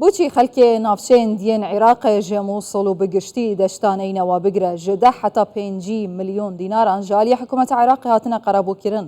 بوچی خەلکێ ناوچەیان دیێن عێراقە ژێمووسڵ و بگشتی دەشتانەینەوە بگرە ژێدە حتا 5 ملیۆن دیناران جالی حکوومەتە عێراقی هاتنە قەرەبووکردن.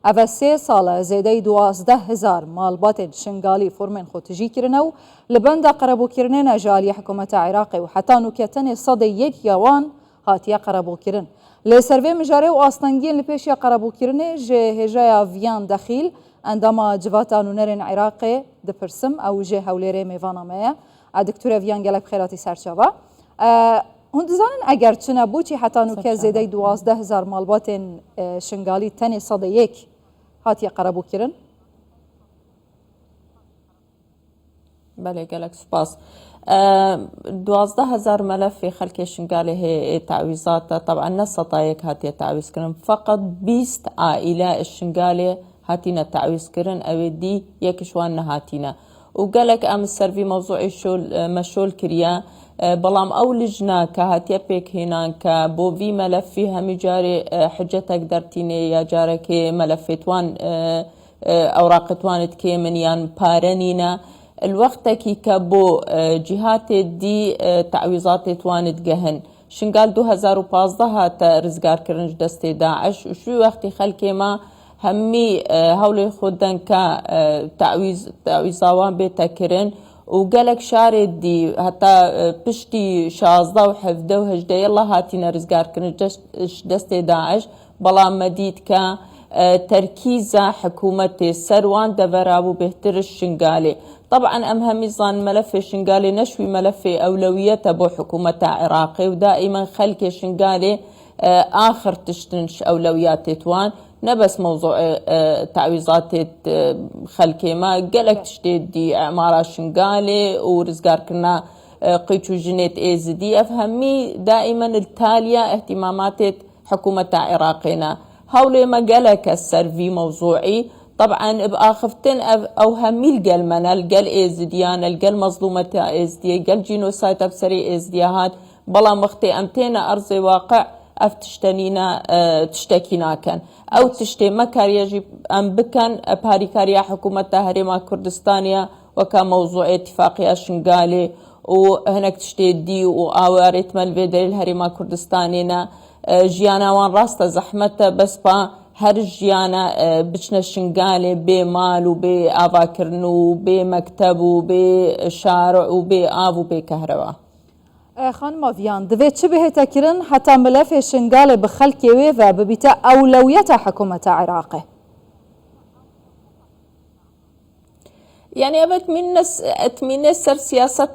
ئەڤە 3 ساڵە زێدەی 12,000 ماڵباتێن شنگالی فۆرمێن خۆتژیکردنە و لە بەندا قەرەبووکردنێنە جالی حکوومەتە عێراقی و حتا نوکەتەنێ سەدەی یەک یاوان هاتیە قەرەبووکردن. لێ سەروێ مژارێ و ئاستەنگیان لە پێشیە قەرەبووکردنێ ژێ هێژەیە ڤیان دەخیل ئەنداما جڤاتە نونەرێن عێراقێ دپرسم ئەو ژێ هەولێرێ میێڤانەمەیە ئادکتورە ڤیان گەلک خێراتی سەرچاوە هون دزانن ئەگەر چنە بوچی حتا نوکە زێدەی 12,000 ماڵباتێن شنگالی تەنێ سەدە یەک هاتیە قەرەبووکردن. بله گەلک سوپاس. 12,000 ملف خلکی شنگالی هي تعويضات طبعا نسطايك هاتي تعويض كرن فقط 20 عائلة الشنگالی هاتينا تعويض كرن او دي يكشوان هاتينا وقالك ام السرفي موضوعي مشول كريا بلام او لجنا كهاتيا بيك هناك بو في ملفي همي جاري حجتك درتيني يا جارك ملفتوان اوراقتوان تكيمن يان بارنينا الوقت كي كبو جهات دي تعويضات توان تجهن شنقال 2015 هات رزقار كرنج دستي داعش وشو وقت خلكي ما همي هولي خودن كا تعويضاوان بيتكرن وقالك شارد دي حتى بشتي شازده وحفده وهجده يلا هاتينا رزقار كرنج دستي داعش بلا مديد كا تركيز حكومة سروان دفرابو بهتر الشنقالي طبعا أمهم ظن ملف الشنقالي نشوي ملف أولوية بو حكومة عراقي ودائما خلك الشنقالي آخر تشتنش أولويات توان نبس موضوع تعويضات خلكي ما قالك تشتيد دي إعمار الشنقالي ورزقار كنا قيتو جنيت إيزدي أفهمي دائما التالية اهتمامات حكومة عراقنا هولي ما قالك السرفي موضوعي طبعا بآخفتن او همي القل منا القل ازديان القل مظلومة ازديا قل جينوسايت ابسري ازدياهات بلا مختي امتينا ارض واقع افتشتنينا تشتكينا كان او تشتي مكار يجب ام بكن بهاريكاريا حكومة هريما كردستانيا وكان موضوع اتفاقيا شنقالي وهناك تشتي دي واواريت مالفيدري الهريما كردستانينا جيانا وان راستا زحمته بس با هر جيانا بچنه شنقالي بي مال وبي آفاكرن وبي مكتب وبي شارع وبي آف وبي كهرباء. خانم ڤیان دەبێت چ بهێتە کردن حتا ملەفێ شنگالێ بە خەڵکی وێ و ببیتە ئەولەویەتە حکوومەتە عێراقی. يعني أبت من سر سياسة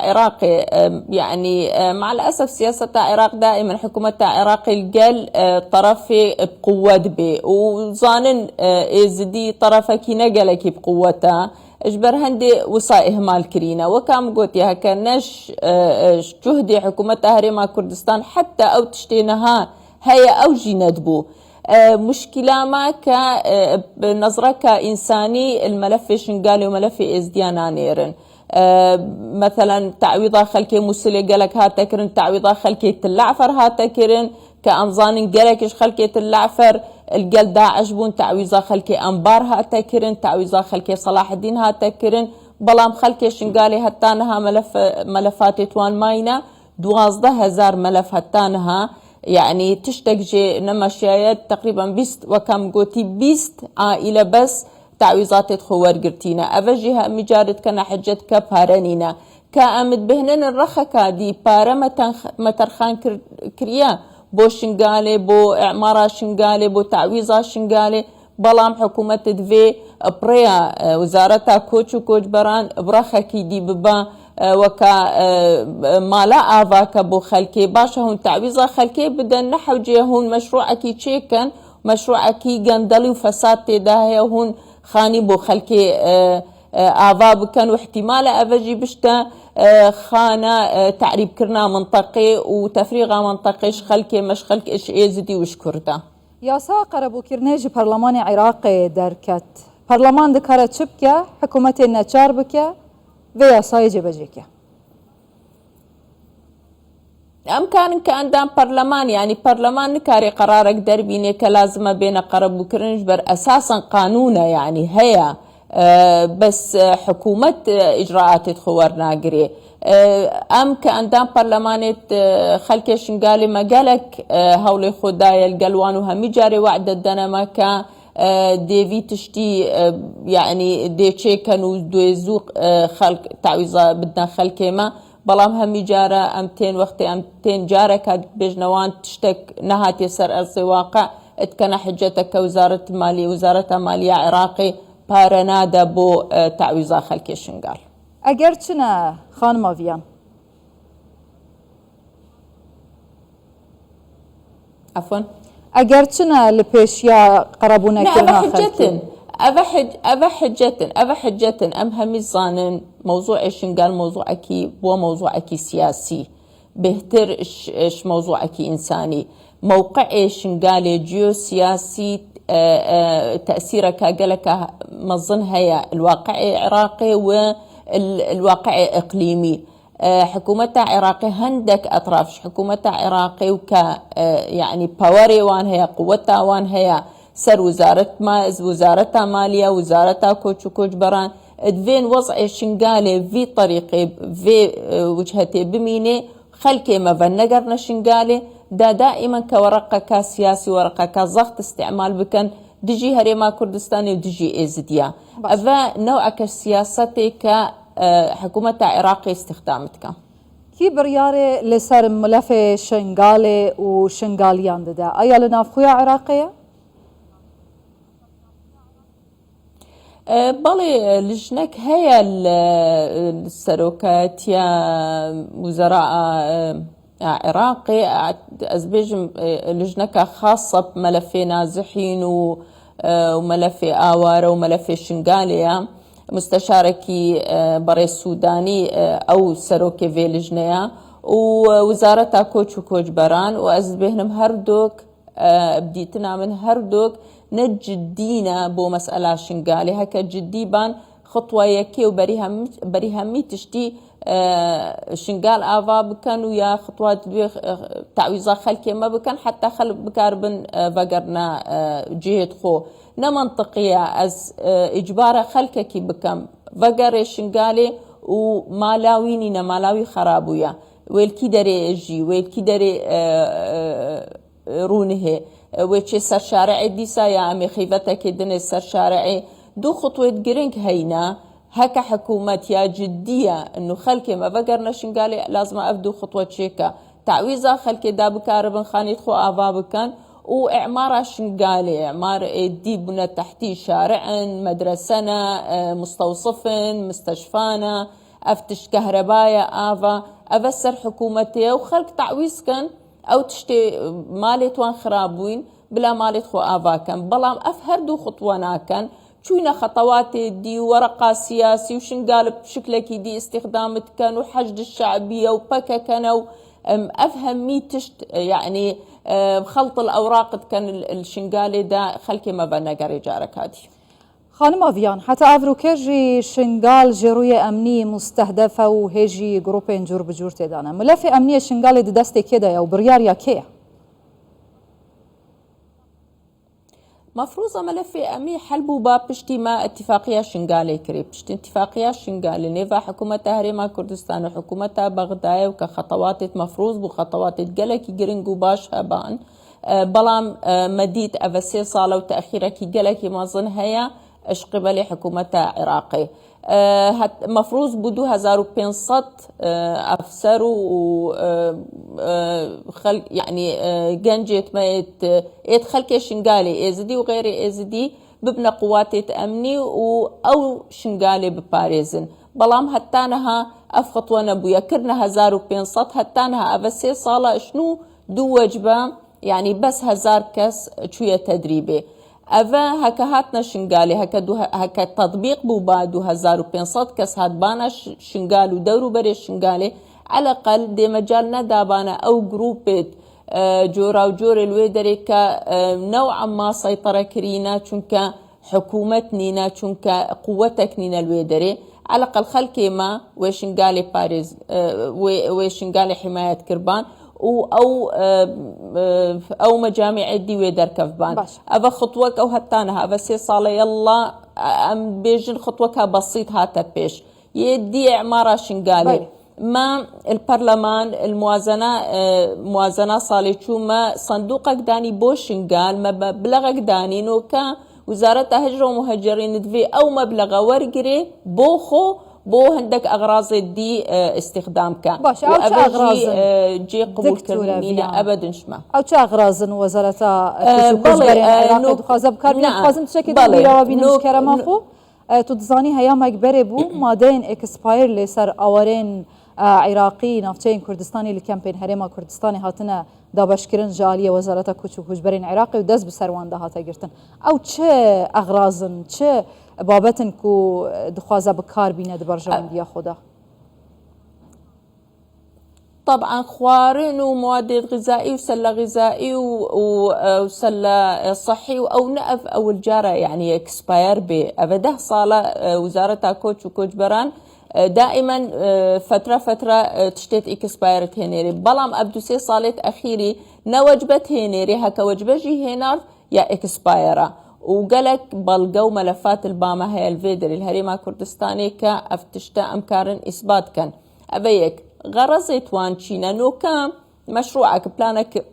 عراقي يعني مع الأسف سياسة عراق دائما حكومة عراق الجل طرفي بقوة بي وظانن إزدي طرفك نجلك بقوته اجبر هندي وصا إهمال كرينا وكام قلت يا كنش جهدي حكومة هريما كردستان حتى أو تشتينها هي أو جي ندبو مشكلة ما بنظرة كإنساني الملف شنقالي وملف إزديانا نيرن مثلا تعويضا خلكي مسلي قالك هاتكرن تعويضا خلكي تلعفر هاتكرن كأنظان قالكش خلكي تلعفر القل داعش بون تعويضا خلكي أنبار هاتكرن تعويضا خلكي صلاح الدين هاتكرن بلام خلكي شنقالي هتانها ملفات توان ماينا 12,000 ملف هتانها يعني تشتكي نمشيات تقريبا 20 وكم قوتي 20 عائلة بس تعويضات تخوار قرتينا أفجيها مجارد كنا حجت كبارنينا كأمد بهنن الرخكة دي بارا مترخان كريا بو شنقالي بو إعمارا شنقالي بو تعويضا شنقالي بلام حكومة دفي بريا وزارتا كوچ وكوچ بران برخكي دي ببا وكا مالا آفاكا بو خلكي باشا هون تعويضا خلكي بدن نحو جيهون مشروعكي تشيكن مشروعكي قندلي وفساد تداهي هون خاني بو خلكي آفا بكن واحتمال أفجي بشتا خانة تعريب كرنا منطقي وتفريغا منطقيش خلكي مش خلكي اش ايزدي وش كردا ياسا قربو كرنيج برلمان عراقي دركت برلمان دكارة شبكة حكومة النجار بكة ويا سايجي بجيكه أمكان كأندام برلمان يعني برلمان نكاري قرارك دربيني كلازمة بين قرب وكرنج بر أساسا قانونا يعني هي بس حكومة إجراءات تخور ناقري أم كأندام برلمانت خلك شنقالي ما قالك هولي خدايا القلوان وهمي جاري وعد الدنما كا ديفي تشتي يعني ديتشي كانوا دويزوق خلق تعويضة بدنا خلكيما بلام همي جارة أمتين وقتي أمتين جارة كاد بجنوان تشتك نهاتي سر أرضي واقع اتكنا حجتك وزارة المالية وزارة مالية عراقي بارنادا بو تعويضة خلكي شنقال أجرتنا خانم فيان عفوا أجرتنا لبيشيا قربونا كلنا خلكي أبا حجتن أم همي الظانن موضوع شنقال موضوعكي وموضوعكي سياسي بهتر إش موضوعكي إنساني موقع شنقال جيو سياسي تأثيرك قالك مظن هي الواقع العراقي والواقع إقليمي حكومة عراقي هندك أطراف حكومة عراقي يعني باوري وان هي قوتها وان هي سر وزارتها مالية وزارتها كوتش بران ادفين وضع شنقالي في طريقي في وجهتي بميني خلكي ما فنقرنا شنقالي دا دائما كورقة كسياسي ورقة كضغط استعمال بكن دجي هريما كردستاني ودجي ازديا افا نوعك السياسة كحكومة عراقي استخدامتك كي برياري لسر ملف شنقالي وشنقاليان دا ايا لنافخويا عراقية؟ بالي لجنك هي السروكات يا وزراء عراقي أزبيج لجنك خاصة بملف نازحين وملف آوار وملف شنقاليا مستشاركي بري السوداني أو سروكي في لجنيا ووزارة كوتش بران وأزبيهنم هردوك بديتنا من هردوك نجدينا بو مسألة شنقالي هكا جدي بان خطوة يكي وبريهمي تشتي شنقال آفا بكن ويا خطوات تعويضة خلكي ما بكن حتى خل بكاربن فقرنا جهة خو نمنطقية از إجبار خلككي بكم فقر شنقالي ومالاويني نمالاوي خرابويا ويلكي داري اجي ويلكي داري رونه ويتشي سر شارعي ديسا يا امي خيفتك دني سر شارعي دو خطوة جرينك هينا هكا حكومة يا جدية انه خلكي ما بقرنا شنقالي لازم افدو خطوة شيكا تعويزة خلكي داب كاربن خانيت خو افابكن واعمار شنقالي اعمار دي بنا تحتي شارع مدرسنا مستوصفن مستشفانا افتش كهربايا افا افسر حكومتي وخلق تعويز كان او تشتي مالت وان خرابوين بلا مالت خو افا كان بلام افهردو خطوانا كان شوينا خطوات دي ورقة سياسي وشنقال بشكلك دي استخدامت كان وحشد الشعبية وبكا كانوا افهم مي تشت يعني خلط الاوراق كان الشنقالي دا خلكي ما بنا قري جارك هادي خانم أفيان حتى أفروكيجي شنقال جروية أمنية مستهدفة وهيجي جروبين جور بجور تدانا ملف أمنية شنقال دستي كده يا وبريار يا كيه مفروضة ملف أمنية حلبو باب بشتي ما اتفاقية شنقالي كريب بشتي اتفاقية شنقالي نيفا حكومة هريما كردستان وحكومة بغداد وكخطوات مفروض بخطوات جلكي جرينجو باش هبان بلام مديد أفسي صالة وتأخيركي جلكي ما ظن هيا اش قبل حكومة عراقي مفروض بدو 1500 افسر و يعني جنجت ما يدخل شنقالي ازدي وغير ازدي ببنى قوات امني او شنقالي بباريزن بلام هتانها افخط وانا بويا كرنا 1500 هتانها افسي صالة شنو دو وجبة يعني بس 1000 كس شوية تدريبي أفا هكا هاتنا شنقالي هكا تطبيق بوبادو 1500 كس هات بانا شنقال ودورو بري شنقالي على الأقل دي مجالنا دابانا أو جروبت جورا وجوري الويدري نوعا ما سيطرة كرينا چونك حكومتنينا چونك قوتك نينا الويدري على الأقل خلكي ما وشنقالي باريز وشنقالي حماية كربان او مجامع دي ويدر كفبان افا خطوك او هتانها افا سي صالة يلا ام بيجن خطوك بسيط هاتا بيش يدي عمارة شنقالي ما البرلمان الموازنة موازنة صالي ما صندوقك داني بوشنقال ما مبلغك داني نوكا وزارة هجرة ومهجرين دفي او مبلغ ورقري بوخو بو هندك اغراض دي استخدامك باش او اغراض جي قبول كرنينا ابدا شما او اغراض وزارة كوشبرين عراقي دخوازه بكار بنا خوازم تشكي دي بينا مشكرة خو تدزاني هيا مكبري بو مادين اكسباير لسر اوارين عراقي نافتين كردستاني اللي كامبين هريما كردستاني هاتنا دابشكرن جاليه وزاره كوچبرين عراقي ودز بسروان ده هاتا گرتن او چه اغراضن چه بابتن کو دخوازه بکار بینه دبرجان دیا خدا طبعا خوارن ومواد غذائي وسله غذائي وسله صحي او نقف او الجاره يعني اكسباير بابده صاله وزاره كوتش وكوجبران دائما فترة تشتت اكسبايرت هنيري بلام ابدو سي صالت اخيري نوجبت هنيري هكا وجبه جي هنار يا اكسبايرا وقالك بلقوا ملفات الباما هي الفيدر الهريمة كردستاني كافتشتا امكارن اثبات كان ابيك غرزت وان تشينا نو كان مشروعك بلانك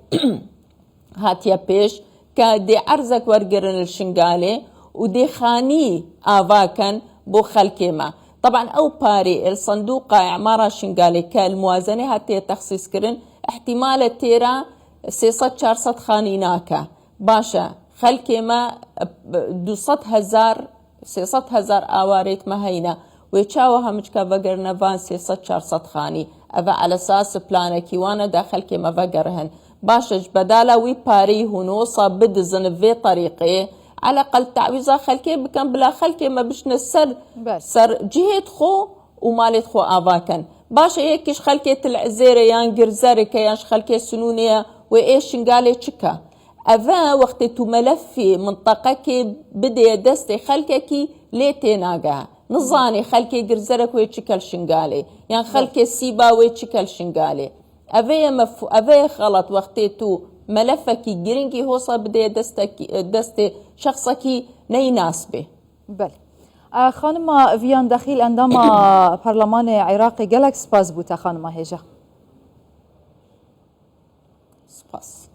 هاتيا بيش كدي عرزك ورقرن الشنقالي ودي خاني آفاكن بو خلكيما طبعا او باري الصندوق اعمارة شنقالي كالموازنة هاتي تخصيص كرن احتمال تيرا 600 خانيناكا باشا خلكيما 200,000 آواريت مهينا ويتشاوها مجكا فقرنا فان 600 خاني افا على اساس بلانكي وانا داخل كيما فقرهن باشا بدالا وي باري هنوصا بدزن في طريقي على الاقل تعويضا خلكي بكم بلا خلكي ما بش نسر سر جهه خو ومالت خو افاكن باشا يكش خلكي العزيره يان جرزاري كيانش خلكي سنونيه وايش نقالي تشكا افا وقت تو ملفي منطقك بدي دستي خلككي ليتي ناقا نظاني خلكي جرزرك ويتشكل شنقالي يعني خلكي سيبا ويتشكل شنقالي افا غلط وقت تو ملفك جرينكي هوصا بدي دستي شخصك نيناسبه بل خانم فيان دخيل عندما برلمان عراقي جالك سباس بوتا خانم هجا سباس